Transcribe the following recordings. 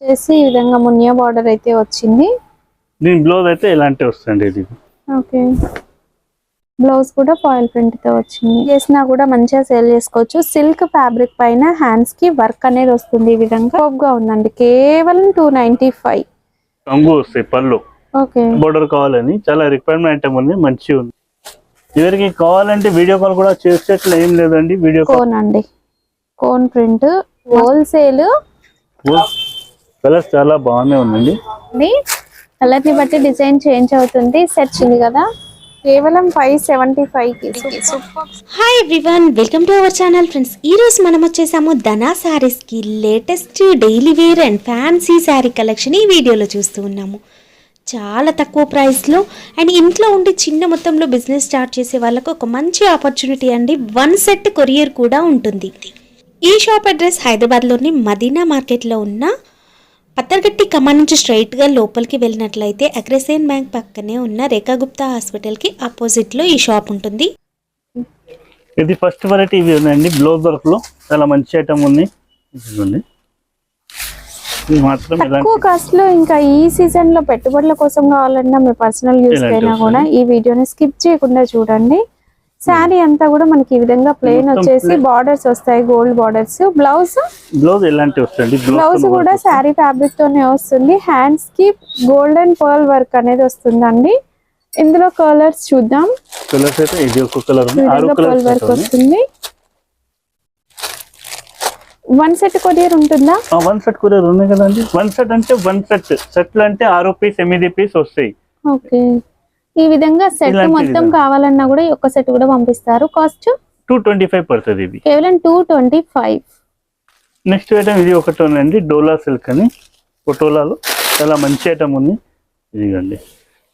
చేసి ఈ విధంగా మునియా బార్డర్ అయితే వచ్చింది. దీని బ్లౌజ్ అయితే ఇలాంటి వస్తుంది. ఇది ఓకే, బ్లౌజ్ కూడా ఫాయిల్ ప్రింట్ తో వచ్చింది. చేసినా కూడా మంచిగా సేల్ చేసుకోవచ్చు. సిల్క్ ఫ్యాబ్రిక్ పైన హ్యాండ్స్ కి వర్క్ అనేది వస్తుంది. ఈ విధంగా గా ఉందండి. కేవలం 295. కంగు వస్తాయి పళ్ళు. ఓకే, బోర్డర్ కావాలని చాలా రిక్వైర్మెంట్ ఐటమ్ ఉంది. మంచిగా ఉంది. ఎవరికి కావాలంటే వీడియో కాల్ కూడా చేసేట్లు ఏం లేదండి. వీడియో కోన్ అండి, కోన్ ప్రింట్ హోల్సేల్. కలర్స్ చాలా బాగానే ఉందండి. కలర్ ని బట్టి డిజైన్ చేంజ్ అవుతుంది. సెట్ ఉంది కదా, కేవలం 575 కి. Hi everyone, welcome to our channel friends. ఈరోజు మనం వచ్చేసాము ధనా శారీస్కి latest daily wear and fancy saree collection ఈ వీడియోలో చూస్తూ ఉన్నాము. చాలా తక్కువ ప్రైస్లో అండ్ ఇంట్లో ఉండి చిన్న మొత్తంలో బిజినెస్ స్టార్ట్ చేసే వాళ్ళకు ఒక మంచి ఆపర్చునిటీ అండి. 1 సెట్ కొరియర్ కూడా ఉంటుంది. ఈ షాప్ అడ్రస్ హైదరాబాద్లోని మదీనా మార్కెట్లో ఉన్న పత్తర్గట్టి కమాన్ నుంచి స్ట్రైట్గా లోపలికి వెళ్ళినట్లయితే అగ్రసేన్ బ్యాంక్ పక్కనే ఉన్న రేఖా గుప్తా హాస్పిటల్కి ఆపోజిట్లో ఈ షాప్ ఉంటుంది. ఇది ఫస్ట్ వెరైటీ ఇవి ఉన్నాయండి. బ్లౌజ్ వర్క్ లో చాలా మంచి ఐటమ్ ఉంది. ఇది మాత్రం తక్కువ కాస్ట్ లో ఇంకా ఈ సీజన్ లో పెట్టుబడుల కోసం కావాలన్నా మీ పర్సనల్ యూస్ కైనా కూడా ఈ వీడియోని స్కిప్ చేయకుండా చూడండి. శారీ అంతా కూడా మనకి ఈ విధంగా ప్లెయిన్ వచ్చేసి బార్డర్స్ వస్తాయి, గోల్డ్ బార్డర్స్. బ్లౌజ్ ఎలాంటి వస్తుంది? బ్లౌజ్ కూడా శారీ ఫ్యాబ్రిక్ తోనే వస్తుంది. హ్యాండ్స్ కి గోల్డెన్ పర్ల్ వర్క్ అనేది వస్తుందండి. ఇందులో కలర్స్ చూద్దాం. కలర్స్ అయితే ఇది ఒక కలర్ పర్ల్ వర్క్ వస్తుంది. 1 సెట్ కొరియర్ ఉంటుందా? 1 సెట్ కొరియర్ ఉంది కదండి. 1 సెట్ అంటే 1 సెట్. సెట్లు అంటే 6 పీస్ 8 పీస్ వస్తాయి. ఓకే, ఈ విధంగా సెట్ మొత్తం కావాలన్నా కూడా ఒక సెట్ కూడా పంపిస్తారు. కాస్ట్ 225 పడుతుంది. ఇది కేవలం 225. నెక్స్ట్ ఐటమ్ ఇది ఒకటి ఉందండి. డోలా సిల్క్ అని పటోలాలో చాలా మంచి ఐటమ్ ఉంది. ఇదిగండి,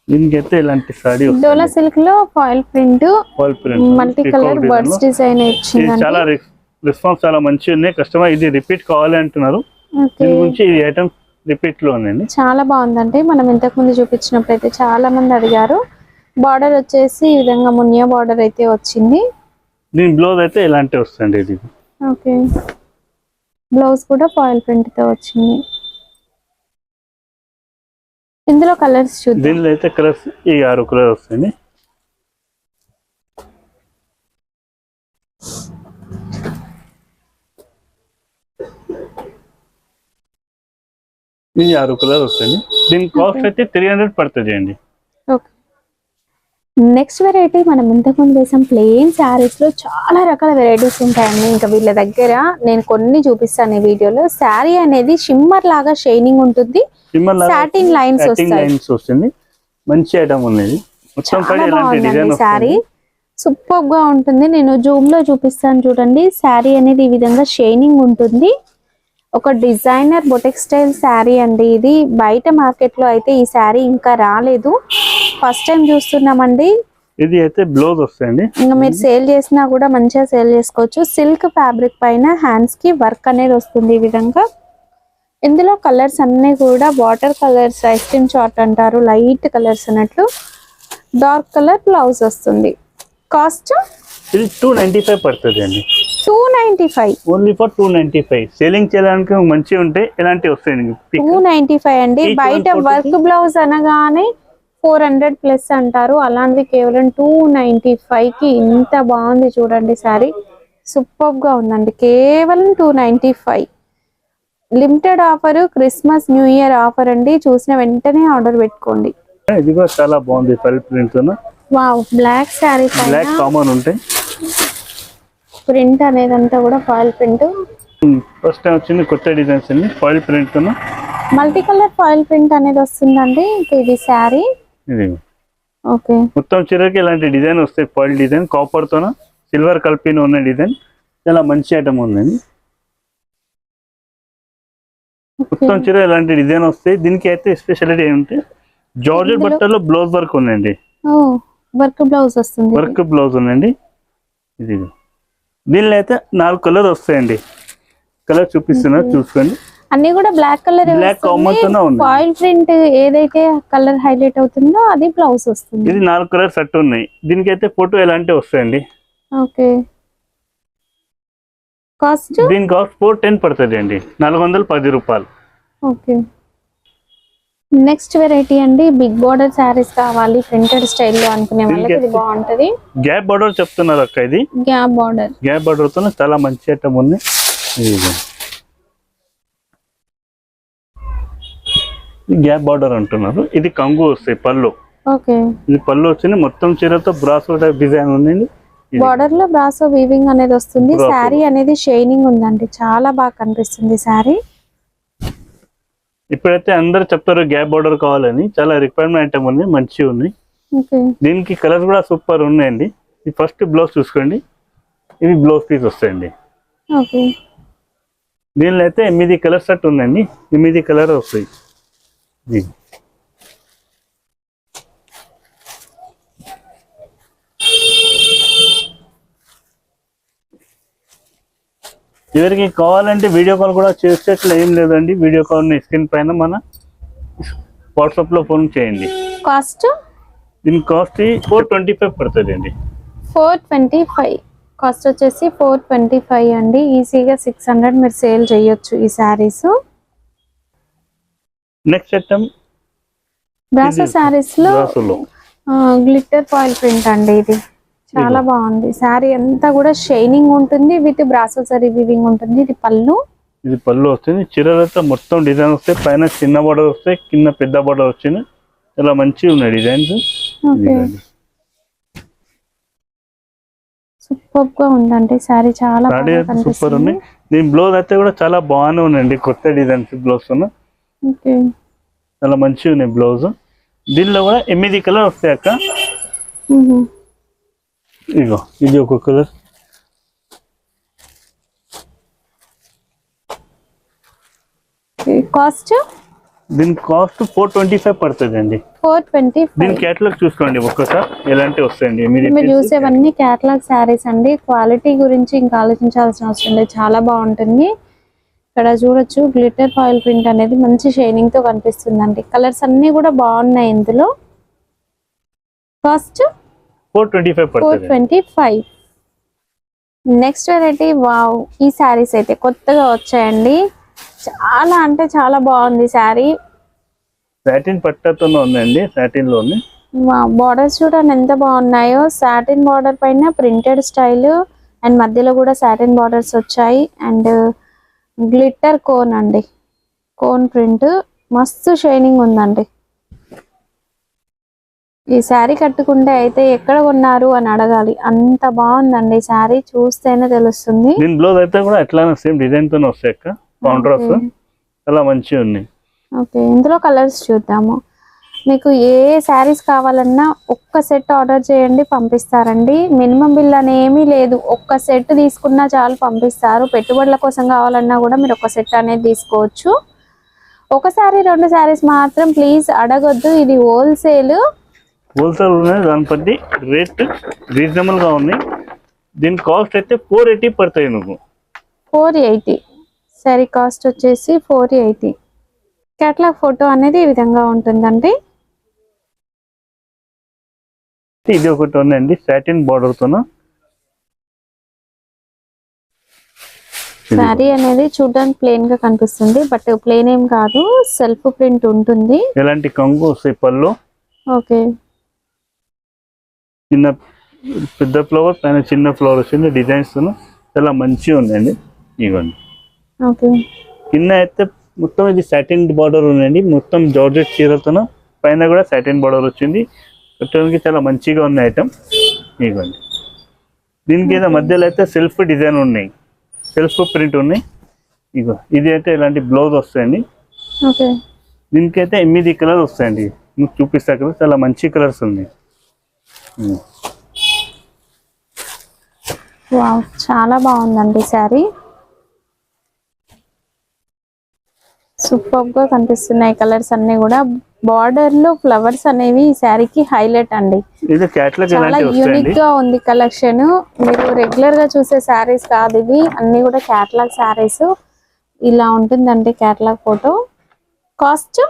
దీనికి అయితే ఇలాంటి సారీ డోలా సిల్క్ లో foil print multi colour birds design ఇచ్చిందండి. చాలా రెస్పాన్స్ చాలా మంచిగా ఉంది. కస్టమర్ ఇది రిపీట్ కావాలి అంటున్నారు. దీని గురించి ఈ ఐటమ్ రిపీట్ లో ఉందండి. చాలా బాగుందండి. మనం ఇంతకు ముందు చూపించినప్పుడు అయితే చాలా మంది అడిగారు. బార్డర్ వచ్చేసి ఈ విధంగా మునియా బార్డర్ అయితే వచ్చింది. దీని బ్లౌజ్ అయితే ఇలాంటి వస్తుంది. ఇది ఓకే, బ్లౌజ్ కూడా ఫాయిల్ ప్రింట్ తో వచ్చింది. ఇందులో కలర్స్ చూద్దాం. దీనిలో అయితే కలర్స్ ఈ 6 కలర్ వస్తాయండి. ఈ 6 కలర్ వస్తాయండి. దీని కాస్ట్ అయితే 300 పడుతుంది అండి. నెక్స్ట్ వెరైటీ మనం ఇంతకుముందు వేసాం ప్లెయిన్ శారీస్ లో చాలా రకాల వెరైటీస్ ఉంటాయండి. ఇంకా వీళ్ళ దగ్గర నేను కొన్ని చూపిస్తాను ఈ వీడియోలో. శారీ అనేది షిమ్మర్ లాగా షైనింగ్ ఉంటుంది. సాటిన్ లైన్స్ వస్తుంది. మంచి ఐటమ్ ఉంది. శారీ సూపర్ గా ఉంటుంది. నేను జూమ్ లో చూపిస్తాను చూడండి. శారీ అనేది ఈ విధంగా షైనింగ్ ఉంటుంది. ఒక డిజైనర్ బొటెక్ స్టైల్ శారీ అండి. ఇది బయట మార్కెట్ లో అయితే ఈ శారీ ఇంకా రాలేదు. ఫస్ట్ టైం చూస్తున్నామండి. ఇది అయితే బ్లౌజ్ వస్తాయండి. ఇంకా మీరు సేల్ చేసినా కూడా మంచిగా సేల్ చేసుకోవచ్చు. సిల్క్ ఫ్యాబ్రిక్ పైన హ్యాండ్స్ కి వర్క్ అనేది వస్తుంది ఈ విధంగా. ఇందులో కలర్స్ అన్ని కూడా వాటర్ కలర్స్, ఐస్ క్రీమ్ చాట్ అంటారు, లైట్ కలర్స్ అన్నట్లు. డార్క్ కలర్ బ్లౌజ్ వస్తుంది. కాస్ట్ ఇది 295 పడుతుంది అండి. 295 ఓన్లీ ఫర్ 295. సేలింగ్ చేయడానికి మంచిగా ఉంటాయి. ఇలాంటివి వస్తాయండి. 295 అండి. బయట వర్క్ బ్లౌజ్ అనగానే 400 ప్లస్ అంటారు. అలాంటివి కేవలం 295 కి ఇంత బాగుంది చూడండి. శారీ సూపర్ గా ఉందండి. కేవలం 295. Limited offer, Christmas new year offer అండి. చూసిన వెంటనే ఆర్డర్ పెట్టుకోండి. ఇది కూడా చాలా బాగుంది. Foil print wow, black saree black common ఉంటాయి. ప్రింట్ అనేది అంతా కూడా ఫాయిల్ ప్రింట్. ఫస్ట్ టైం వచ్చింది కొత్త డిజైన్స్ అండి. Foil print multi colour foil print అనేది వస్తుందండి. ఇది శారీ. ఇది ఓకే, మొత్తం చీరకి ఇలాంటి డిజైన్ వస్తాయి. ఫాయిల్ డిజైన్ కాపర్ తోన సిల్వర్ కలిపిన ఉన్న డిజైన్ చాలా మంచి ఐటమ్ ఉందండి. మొత్తం చీర ఇలాంటి డిజైన్ వస్తాయి. దీనికి అయితే స్పెషాలిటీ ఏంటంటే జార్జెట్ బట్టలో బ్లౌజ్ వర్క్ ఉందండి. వర్క్ బ్లౌజ్ వస్తుంది. వర్క్ బ్లౌజ్ ఉందండి. ఇది దీనిలో అయితే 4 కలర్ వస్తాయండి. కలర్ చూపిస్తున్నా చూసుకోండి. అన్ని కూడా బ్లాక్ కలర్. బ్లాక్ కామన్ తోనే ఉంది. ఫాయిల్ ప్రింట్ ఏదైతే కలర్ హైలైట్ అవుతుందో అది బ్లౌజ్ వస్తుంది. ఇది 4 కలర్ సెట్ ఉన్నాయి. దీనికి అయితే ఫోటో ఎలాంటివి వస్తాయండి. ఓకే, కాస్ట్ దీని కాస్ట్ 410 పడుతుంది అండి. 410 రూపాయలు. ఓకే. నెక్స్ట్ వెరైటీ అండి, బిగ్ బార్డర్ శారీస్ కావాలి ప్రింటెడ్ స్టైల్లో అనుకునే వాళ్ళకి ఇది బాగుంటది. గ్యాప్ బార్డర్ చెప్తున్నారు అక్క, ఇది గ్యాప్ బార్డర్. గ్యాప్ బార్డర్ తో చాలా మంచి ఐటమ్ ఉంది. గ్యాప్ బార్డర్ అంటున్నారు. ఇది కంగు వస్తాయి పళ్ళు. ఓకే. ఇది పళ్ళు వచ్చింది మొత్తం చీరతో బ్రాసో టైప్ డిజైన్ ఉందండి. బార్డర్ లో బ్రాసో వీవింగ్ అనేది వస్తుంది. శారీ అనేది షైనింగ్ ఉందండి, చాలా బాగా కనిపిస్తుంది శారీ. ఇప్పుడైతే అందరు చెప్తారు గ్యాప్ బార్డర్ కావాలని, చాలా రిక్వైర్మెంట్ ఐటమ్ ఉంది, మంచిగా ఉంది. దీనికి కలర్స్ కూడా సూపర్ ఉన్నాయండి. ఇది ఫస్ట్ బ్లౌజ్ చూసుకోండి, ఇది బ్లౌజ్ పీస్ వస్తాయండి. దీనిలో అయితే 8 కలర్ సెట్ ఉందండి, 8 కలర్ వస్తాయి. ఎవరికి కావాలంటే వీడియో కాల్ కూడా చేసేట్లు ఏం లేదండి. వీడియో కాల్ స్క్రీన్ పైన మన వాట్సాప్ లో ఫోన్ చేయండి. కాస్ట్ దీని కాస్ట్ 425 పడుతుంది అండి. 425 కాస్ట్ వచ్చేసి 425 అండి. ఈజీగా 600 మీరు సేల్ చేయొచ్చు ఈ saris. Next item brasso saris లో గ్లిట్టర్ ఫాయిల్ ప్రింట్ అండి. ఇది చాలా బాగుంది. శారీ అంతా కూడా షైనింగ్ ఉంటుంది, విత్ బ్రాసో జరీ వీవింగ్ ఉంటుంది. ఇది పళ్ళు. ఇది పళ్ళు వస్తుంది. చీరలతో మొత్తం డిజైన్ వస్తాయి, పైన చిన్న బార్డర్ వస్తాయి, కింద పెద్ద బార్డర్ వచ్చింది. చాలా మంచిగా ఉన్నాయి డిజైన్స్. సూపర్ గా ఉందండి శారీ, చాలా సూపర్ ఉంది. దీని బ్లౌజ్ అయితే కూడా చాలా బాగానే ఉందండి, కొత్త డిజైన్స్ బ్లౌజ్ చాలా మంచిగా ఉన్నాయి బ్లౌజ్. దీనిలో కూడా 8 కలర్ వస్తాయి అక్క. ఇగో ఇది ఒక కలర్. కాస్ట్ దీని కాస్ట్ 425 పడుతుంది అండి. 425. దీని కేటలాగ్ చూసుకోండి ఒక్కసారి, ఎలాంటి వస్తాయండి. మీరు చూసేవన్నీ కేటలాగ్ శారీస్ అండి. క్వాలిటీ గురించి ఇంకా ఆలోచించాల్సిన అవసరం లేదు, చాలా బాగుంటుంది. ఇక్కడ చూడొచ్చు గ్లిటర్ ఫాయిల్ ప్రింట్ అనేది మంచి షైనింగ్ తో కనిపిస్తుందండి. కలర్స్ అన్ని కూడా బాగున్నాయి ఇందులో. కాస్ట్ 425. నెక్స్ట్ వెరైటీ, వావ్, ఈ శారీస్ అయితే కొత్తగా వచ్చాయండి. చాలా అంటే చాలా బాగుంది శారీ. సాటిన్ పట్టతో ఉందండి, సాటిన్ లోనే. బార్డర్స్ చూడండి ఎంత బాగున్నాయో. సాటిన్ బార్డర్ పైన ప్రింటెడ్ స్టైల్ అండ్ మధ్యలో కూడా సాటిన్ బార్డర్స్ వచ్చాయి. అండ్ గ్లిట్టర్ కోన్ అండి, కోన్ ప్రింట్ మస్తు షైనింగ్ ఉందండి. ఈ శారీ కట్టుకుంటే అయితే ఎక్కడ కొన్నారు అని అడగాలి, అంత బాగుందండి శారీ, చూస్తేనే తెలుస్తుంది. దీని బ్లౌజ్ అయితే కూడా ఎట్లానే సేమ్ డిజైన్ తోనే వస్తాయి అక్క, కాంట్రాస్ట్ చాలా మంచిగా ఉన్నాయి. ఓకే, ఇందులో కలర్స్ చూద్దాము. మీకు ఏ శారీస్ కావాలన్నా ఒక్క సెట్ ఆర్డర్ చేయండి, పంపిస్తారండి. మినిమం బిల్ అనేమీ లేదు, ఒక్క సెట్ తీసుకున్నా చాలు పంపిస్తారు. పెట్టుబడుల కోసం కావాలన్నా కూడా మీరు ఒక సెట్ అనేది తీసుకోవచ్చు. ఒకసారి 2 శారీస్ మాత్రం ప్లీజ్ అడగొద్దు, ఇది హోల్సేల్ ఉన్నాయి. దాని బట్టి రేట్ రీజనబుల్ గా ఉంది. దీని కాస్ట్ అయితే 480 పడతాయి. నువ్వు 480 శారీ కాస్ట్ వచ్చేసి 480. కేటలాగ్ ఫోటో అనేది ఈ విధంగా ఉంటుందండి. ఇది ఒకటి ఉందండి, సాటిన్ బార్డర్ తో. శారీ అనేది చూడడానికి ప్లెయిన్ గా కనిపిస్తుంది, బట్ ప్లెయిన్ ఏం కాదు, సెల్ఫ్ ప్రింట్ ఉంటుంది. ఎలాంటి కంగు వస్తాయి పళ్ళు. ఓకే, చిన్న పెద్ద ఫ్లవర్ పైన చిన్న ఫ్లవర్ వచ్చింది, డిజైన్స్ తో చాలా మంచిగా ఉందండి. ఇవ్వండి. ఓకే, కింద అయితే మొత్తం ఇది సాటిన్ బార్డర్ ఉందండి, మొత్తం జార్జెట్ చీరతో, పైన కూడా సాటిన్ బార్డర్ వచ్చింది. కట్టడానికి చాలా మంచిగా ఉన్న ఐటమ్. ఇవ్వండి. దీనికి ఏదో మధ్యలో అయితే సెల్ఫ్ డిజైన్ ఉన్నాయి, సెల్ఫ్ ప్రింట్ ఉన్నాయి. ఇగో ఇది అయితే ఇలాంటి బ్లౌజ్ వస్తాయండి. ఓకే, దీనికైతే 8 కలర్ వస్తాయండి. మీకు చూపిస్తా కదా, చాలా మంచి కలర్స్ ఉన్నాయి. వావ్, చాలా బాగుందండి శారీ, సూపర్ గా కనిపిస్తున్నాయి కలర్స్ అన్ని కూడా. బార్డర్ లో ఫ్లవర్స్ అనేవి ఈ శారీకి హైలైట్ అండి. ఇది కేటలాగ్ చాలా యూనిక్ గా ఉంది కలెక్షన్. మీరు రెగ్యులర్ గా చూసే శారీస్ కాదు ఇవి, అన్ని కూడా కేటలాగ్ శారీస్. ఇలా ఉంటుందండి catalogue photo. Cost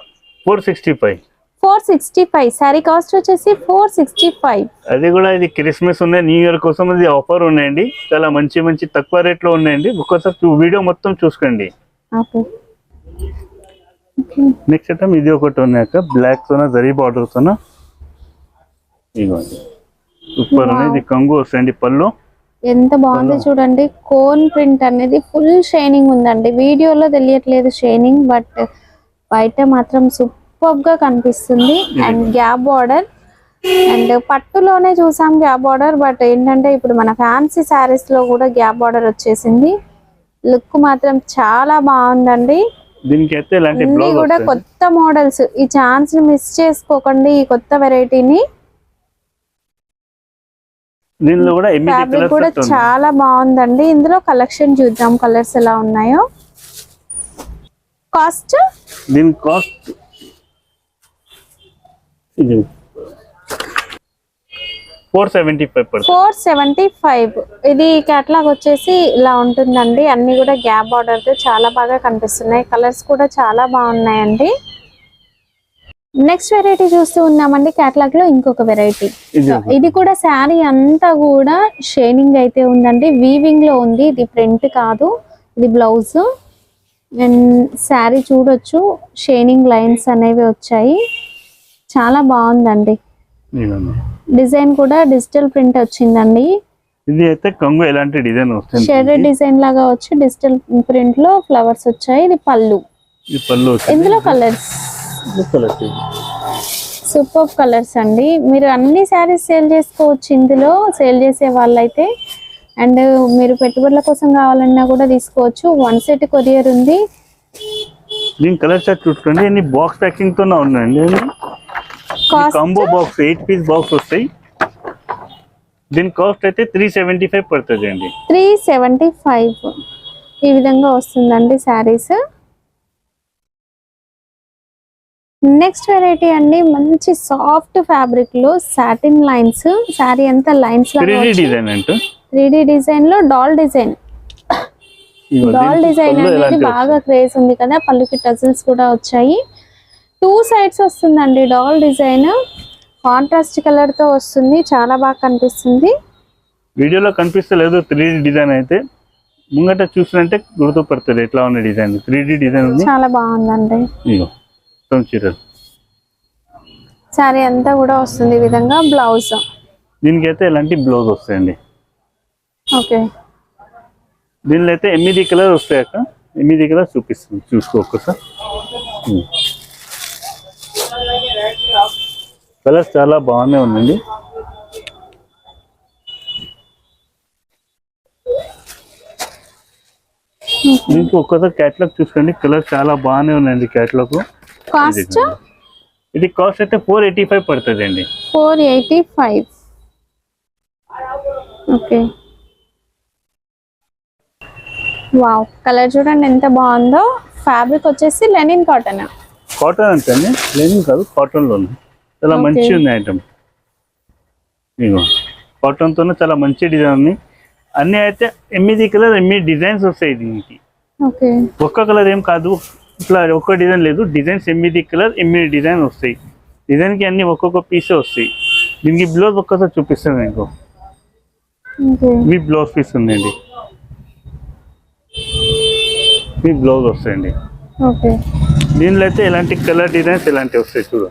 465 saree cost వచ్చేసి 465. అది కూడా ఇది క్రిస్మస్ ఉన్నాయి, న్యూ ఇయర్ కోసం ఇది ఆఫర్ ఉన్నాయండి. చాలా మంచి మంచి తక్కువ రేట్ లో ఉన్నాయండి. ఒక్కసారి వీడియో మొత్తం చూసుకోండి. ఓకే, నెక్స్ట్ ఐటమ్ ఇది ఒకటి ఉన్నాక బ్లాక్ తోన జరీ బార్డర్ తోన ఇదిగోండి సూపర్ ఉన్నాయి. ఇది కంగు వస్తాయండి పళ్ళు. ఎంత బాగుంది చూడండి. కోన్ ప్రింట్ అనేది ఫుల్ షైనింగ్ ఉందండి. వీడియోలో తెలియట్లేదు షైనింగ్, బట్ బయట మాత్రం సూపర్ గా కనిపిస్తుంది. అండ్ గ్యాప్ బార్డర్, అండ్ పట్టులోనే చూసాం గ్యాప్ బార్డర్, బట్ ఏంటంటే ఇప్పుడు మన ఫ్యాన్సీ శారీస్ లో కూడా గ్యాప్ బార్డర్ వచ్చేసింది. లుక్ మాత్రం చాలా బాగుందండి. దీనికి అయితే ఇలాంటి అన్ని బ్లౌజ్ కూడా కొత్త మోడల్స్. ఈ ఛాన్స్ ని మిస్ చేసుకోకండి, ఈ కొత్త వెరైటీని. దీనిలో కూడా ఫ్యాబ్రిక్ కూడా చాలా బాగుందండి. ఇందులో కలెక్షన్ చూద్దాం కలర్స్ ఎలా ఉన్నాయో. కాస్ట్ దీని కాస్ట్ ఇది 475 పడుతుంది. 475. ఇది కేటలాగ్ వచ్చేసి ఇలా ఉంటుందండి. అన్ని కూడా గ్యాప్ బార్డర్ తో చాలా బాగా కనిపిస్తున్నాయి. కలర్స్ కూడా చాలా బాగున్నాయండి. నెక్స్ట్ వెరైటీ చూస్తూ ఉన్నామండి కేటలాగ్ లో. ఇంకొక వెరైటీ, ఇది కూడా శారీ అంతా కూడా షైనింగ్ అయితే ఉందండి. వీవింగ్ లో ఉంది, ఇది ప్రింట్ కాదు, ఇది బ్లౌజ్. అండ్ శారీ చూడొచ్చు, షైనింగ్ లైన్స్ అనేవి వచ్చాయి. చాలా బాగుందండి. డిజైన్ కూడా డిజిటల్ ప్రింట్ వచ్చిందండి. ఇది అయితే కంగు ఎలాంటి డిజైన్ వస్తుంది, షేడెడ్ డిజైన్ లాగా వచ్చి డిజిటల్ ప్రింట్ లో ఫ్లవర్స్ వచ్చాయి. ఇది పళ్ళు. ఇందులో కలర్స్ సూపర్ కలర్స్ అండి. మీరు అన్ని శారీస్ సేల్ చేసుకోవచ్చు ఇందులో, సేల్ చేసే వాళ్ళైతే. అండ్ మీరు పెట్టుబడుల కోసం కావాలన్నా కూడా తీసుకోవచ్చు. 1 సెట్ కొరియర్ ఉంది. దీని కలర్ చార్ట్ చూసుకోండి. అన్ని బాక్స్ ప్యాకింగ్ తోనే ఉన్నాయండి. కాంబో బాక్స్ 8 పీస్ బాక్స్ వస్తాయి. దీని కాస్ట్ అయితే 375 పడుతుంది అండి. 375 ఈ విధంగా వస్తుందండి శారీస్. నెక్స్ట్ వెరైటీ అండి, మంచి సాఫ్ట్ ఫ్యాబ్రిక్ లో సాటిన్ లైన్స్. శారీ అంతా లైన్స్ లాగా 3D డిజైన్ లో డాల్ డిజైన్. డాల్ డిజైన్ అనేది బాగా క్రేజ్ ఉంది కదా. పళ్ళుకి టజిల్స్ కూడా వచ్చాయి. 2 సైడ్స్ వస్తుందండి డాల్ డిజైన్. కాంట్రాస్ట్ కలర్ తో వస్తుంది, చాలా బాగా కనిపిస్తుంది. వీడియోలో కనిపిస్తలేదు 3D డిజైన్ అయితే, ముంగట చూసినంటే గుర్తుపడుతుంది ఎట్లా ఉన్న డిజైన్. 3D డిజైన్ చాలా బాగుందండి. శారీ అంతా కూడా వస్తుంది ఈ విధంగా. బ్లౌజ్ దీనికి అయితే ఇలాంటి బ్లౌజ్ వస్తాయండి. ఓకే, దీనిలో అయితే 8 కలర్ వస్తాయక. 8 కలర్ చూపిస్తుంది, చూసుకోక సార్. కలర్స్ చాలా బాగానే ఉందండి. దీనికి ఒక్కసారి క్యాటలాగ్ చూసుకోండి. కలర్ చాలా బాగానే ఉన్నాయండి క్యాటలాగ్. కాస్ట్ ఇది కాస్ట్ అయితే 485 పడుతుంది అండి. 485. ఓకే, వావ్, కలర్ చూడండి ఎంత బాగుందో. ఫ్యాబ్రిక్ వచ్చేసి లెనిన్ కాటన్. కాటన్ అంటే లెనిన్ కాదు, కాటన్ లో చాలా మంచి ఉంది ఐటమ్. ఇగో కాటన్ తోనే చాలా మంచి డిజైన్ ఉంది. అన్ని అయితే 8 కలర్ 8 డిజైన్స్ వస్తాయి దీనికి. ఓకే, ఒక్క కలర్ ఏం కాదు, ఇట్లా ఒక్క డిజైన్ లేదు. డిజైన్స్ 8 కలర్ 8 డిజైన్ వస్తాయి. డిజైన్ కి అన్ని ఒక్కొక్క పీసే వస్తాయి. దీనికి బ్లౌజ్ ఒక్కసారి చూపిస్తాను మీకు. మీ బ్లౌజ్ పీస్ ఉందండి, మీ బ్లౌజ్ వస్తాయండి. ఓకే, దీనిలో అయితే ఇలాంటి కలర్ డిజైన్స్ ఇలాంటివి వస్తాయి చూడు.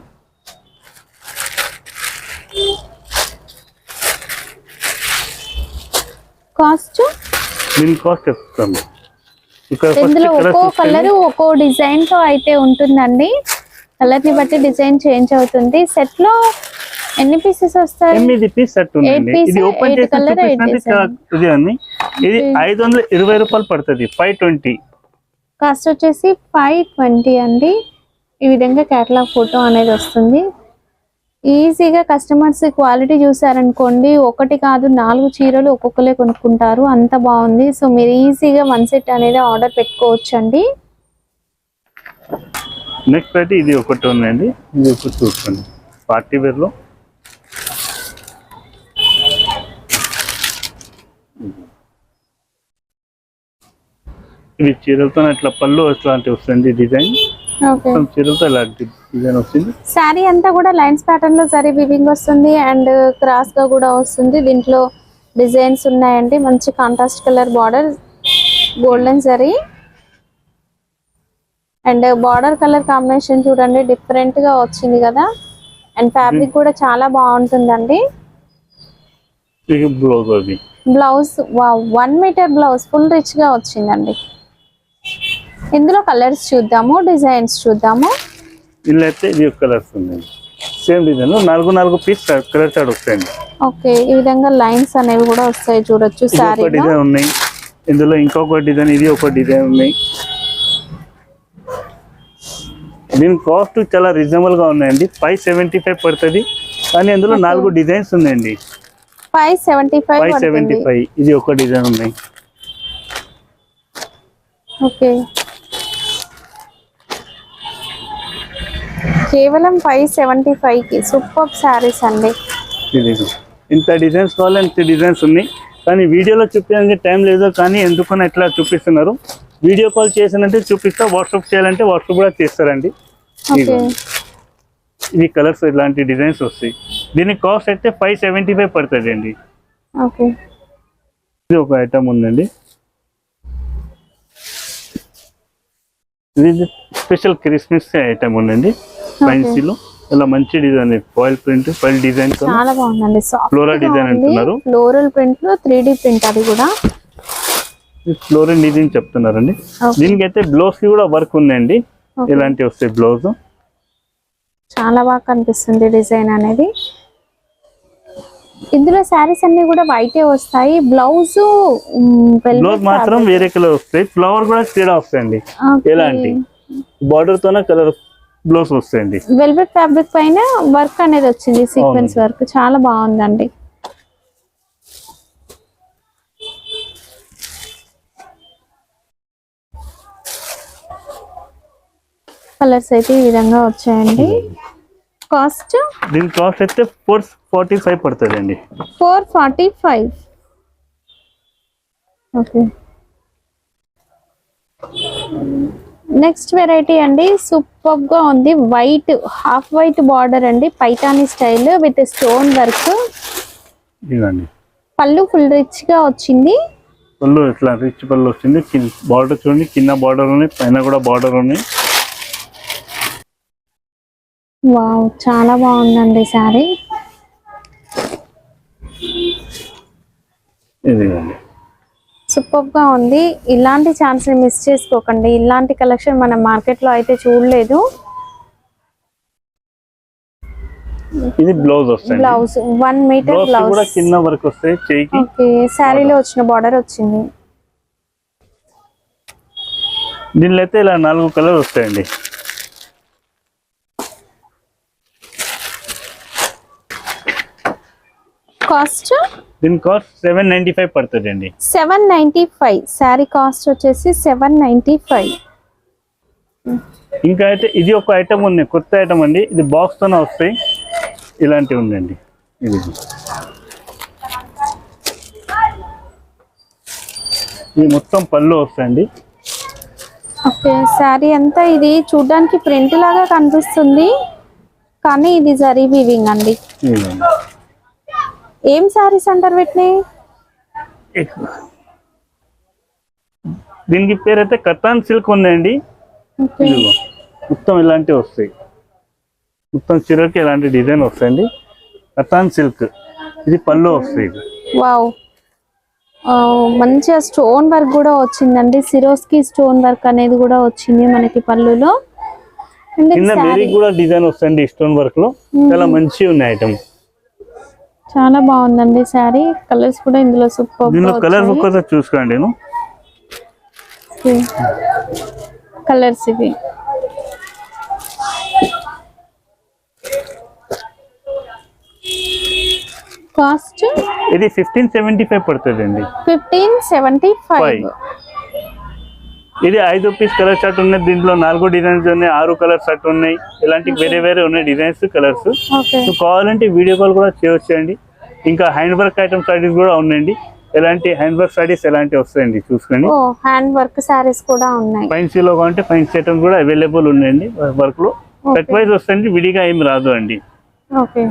కాస్ట్ దీని కాస్ట్ చెప్తాను. ఇందులో ఒక్కో కలర్ ఒక్కో డిజైన్ తో అయితే ఉంటుందండి. కలర్ ని బట్టి డిజైన్ చేంజ్ అవుతుంది. సెట్ లో ఎన్ని పీసెస్ వస్తాయి? 8 పీస్ సెట్ ఉందండి. ఇది ఓపెన్ చేసి చూపిస్తాను. ఇది 520 రూపాయలు పడుతుంది. 520 కాస్ట్ వచ్చేసి 520 అండి. ఈ విధంగా కేటలాగ్ ఫోటో అనేది వస్తుంది. ఈజీగా కస్టమర్స్ క్వాలిటీ చూసారనుకోండి, ఒకటి కాదు 4 చీరలు ఒక్కొక్కరే కొనుక్కుంటారు, అంత బాగుంది. సో మీరు ఈజీగా 1 సెట్ అనేది ఆర్డర్ పెట్టుకోవచ్చు అండి. నెక్స్ట్ అయితే ఇది ఒకటి ఉందండి. ఇది ఒకటి చూసుకోండి. పార్టీ వేర్ లో ఇవి చీరలతో అట్లా పళ్ళు ఇట్లాంటివి వస్తుంది డిజైన్. చీరలతో ఇలాంటి డిజైన్ వస్తుంది. శారీ అంతా కూడా లైన్స్ ప్యాటర్న్ లో జరీ వీవింగ్ వస్తుంది అండ్ క్రాస్ గా కూడా వస్తుంది. దీంట్లో డిజైన్స్ ఉన్నాయండి. మంచి contrast colour border, golden zari. And border colour combination చూడండి డిఫరెంట్ గా వచ్చింది కదా. అండ్ ఫ్యాబ్రిక్ కూడా చాలా బాగుంటుందండి. బ్లౌజ్ అది blouse 1 metre blouse full rich గా వచ్చిందండి. ఇందులో కలర్స్ చూద్దాము, డిజైన్స్ చూద్దాము. ఇలా అయితే ఇది కలర్స్ ఉంది, same design 4 piece colour chart వస్తాయండి. ఓకే, ఈ విధంగా లైన్స్ అనేవి కూడా వస్తాయి చూడొచ్చు. సారీ డిజైన్ ఉన్నాయి, ఇందులో ఇంకొక డిజైన్, ఇది ఒక డిజైన్ ఉన్నాయి. దీని కాస్ట్ చాలా రీజనబుల్ గా ఉన్నాయండి, 575 పడుతుంది. కానీ అందులో 4 డిజైన్స్ ఉన్నాయండి. 575. ఇది ఒక డిజైన్ ఉన్నాయి. ఓకే, కేవలం 575 కి సూపర్ శారీస్ అండి. ఇది ఇంత డిజైన్స్ కావాలి, ఇంత డిజైన్స్ ఉన్నాయి. కానీ వీడియోలో చూపించడానికి టైం లేదు, కానీ ఎందుకని ఎట్లా చూపిస్తున్నారు. వీడియో కాల్ చేసానంటే చూపిస్తా, వాట్సాప్ చేయాలంటే వాట్సాప్ కూడా చేస్తారండి. ఓకే, ఇది కలర్స్ ఇలాంటి డిజైన్స్ వస్తాయి. దీని కాస్ట్ అయితే 575 పడుతుంది అండి. ఓకే, ఇది ఒక ఐటమ్ ఉందండి. ఇది స్పెషల్ క్రిస్మస్ ఐటమ్ ఉందండి. ఫ్యాన్సీలో ఇలా మంచి design, foil print, file design, చాలా బాగుందండి. ఫ్లోరల్ డిజైన్ అంటున్నారు. ఫ్లోరల్ ప్రింట్ లో 3D ప్రింట్, అది కూడా ఫ్లోరల్ డిజైన్ చెప్తున్నారండి. దీనికి అయితే బ్లౌజ్ కి కూడా వర్క్ ఉందండి. ఇలాంటివి వస్తాయి బ్లౌజ్. చాలా బాగా కనిపిస్తుంది డిజైన్ అనేది. ఇందులో శారీస్ అన్ని కూడా వైటే వస్తాయి. బ్లౌజ్ మాత్రం వేరే కలర్ వస్తాయి. ఫ్లవర్ కూడా తేడా వస్తాయండి. ఎలాంటి బార్డర్ తోనే కలర్ బ్లౌజ్ వస్తాయండి. వెల్వెట్ ఫ్యాబ్రిక్ పైన వర్క్ అనేది వచ్చింది, సీక్వెన్స్ వర్క్ చాలా బాగుందండి. కలర్స్ అయితే ఈ విధంగా వచ్చాయండి. కాస్ట్ దీని కాస్ట్ అయితే 445 పడుతుంది అండి. 445. ఓకే, నెక్స్ట్ వెరైటీ అండి. సూపర్ గా ఉంది. వైట్, హాఫ్ వైట్ బార్డర్ అండి, Paithani style with stone work. ఇదండి పళ్ళు ఫుల్ రిచ్ గా వచ్చింది. పళ్ళు ఇట్లా రిచ్ పళ్ళు వచ్చింది. బార్డర్ చూడండి, కింద బార్డర్ ఉన్నాయి, పైన కూడా బార్డర్ ఉన్నాయి. వావ్, చాలా బాగుందండి సారీ. ఇదిగోండి సూపర్ గా ఉంది. ఇలాంటి ఛాన్స్ మిస్ చేసుకోకండి. ఇలాంటి కలెక్షన్ మన మార్కెట్ లో అయితే చూడలేదు. ఇది బ్లౌజ్ వస్తుంది. బ్లౌజ్ 1 మీటర్ బ్లౌజ్ కూడా బ్లౌజ్ కింద వరకు వస్తాయి చేయికి. ఓకే, శారీలో వచ్చిన బార్డర్ వచ్చింది. దీనిలో అయితే ఇలా 4 కలర్ వస్తాయండి. కాస్ట్ దీని కాస్ట్ 795 పడుతుంది అండి. 795. శారీ కాస్ట్ వచ్చేసి 795. ఇంకా అయితే ఇది ఒక ఐటమ్ ఉంది, కొత్త ఐటమ్ అండి. ఇది బాక్స్ తోనే వస్తాయి. ఇలాంటివి ఉందండి. ఇది మొత్తం పళ్ళు వస్తాయండి. ఓకే, శారీ అంతా ఇది చూడడానికి ప్రింట్ లాగా కనిపిస్తుంది, కానీ ఇది జరీ వీవింగ్ అండి. ఇదిగోండి. ఏం శారీస్ అంటారు వీటిని? దీనికి పేరు అయితే కతాన్ సిల్క్ ఉందండి. ఓకే, ఇదిగో మొత్తం ఇలాంటివి వస్తాయి. మొత్తం చీరకి ఇలాంటి డిజైన్ వస్తాయండి. కతాన్ సిల్క్. ఇది పళ్ళు వస్తాయి. వావ్, మంచిగా స్టోన్ వర్క్ కూడా వచ్చిందండి. సిరోస్కి స్టోన్ వర్క్ అనేది కూడా వచ్చింది మనకి పళ్ళులో. కింద మేరీ కూడా డిజైన్ వస్తాయండి స్టోన్ వర్క్ లో. చాలా మంచి ఉన్నాయి ఐటమ్. చాలా బాగుందండి శారీ. కలర్స్ కూడా ఇందులో సూపర్. దీనిలో కలర్ ఒక్కసారి చూసుకోండి. నేను కలర్స్ ఇవి. కాస్ట్ ఇది 1575 పడుతుంది అండి. 1575. ఇది 5 పీస్ కలర్ షర్ట్ ఉన్నాయి. దీంట్లో 4 డిజైన్స్ ఉన్నాయి, 6 కలర్ షర్ట్ ఉన్నాయి. ఇలాంటి వేరే వేరే ఉన్నాయి డిజైన్స్, కలర్స్. సో కావాలంటే వీడియో కాల్ కూడా చేయొచ్చండి. ఇంకా హ్యాండ్ వర్క్ ఐటమ్ సారీస్ కూడా ఉన్నాయండి. ఎలాంటి హ్యాండ్ వర్క్ సారీస్ ఎలాంటి వస్తాయండి చూసుకోండి. హ్యాండ్ వర్క్ సారీస్ కూడా ఉన్నాయి. ఫైన్సీలో కావాలంటే ఫైన్సీ ఐటమ్స్ కూడా అవైలబుల్ ఉన్నాయండి. వర్క్ లో కట్ వైజ్ వస్తాయండి, విడిగా ఏమి రాదు అండి. ఓకే,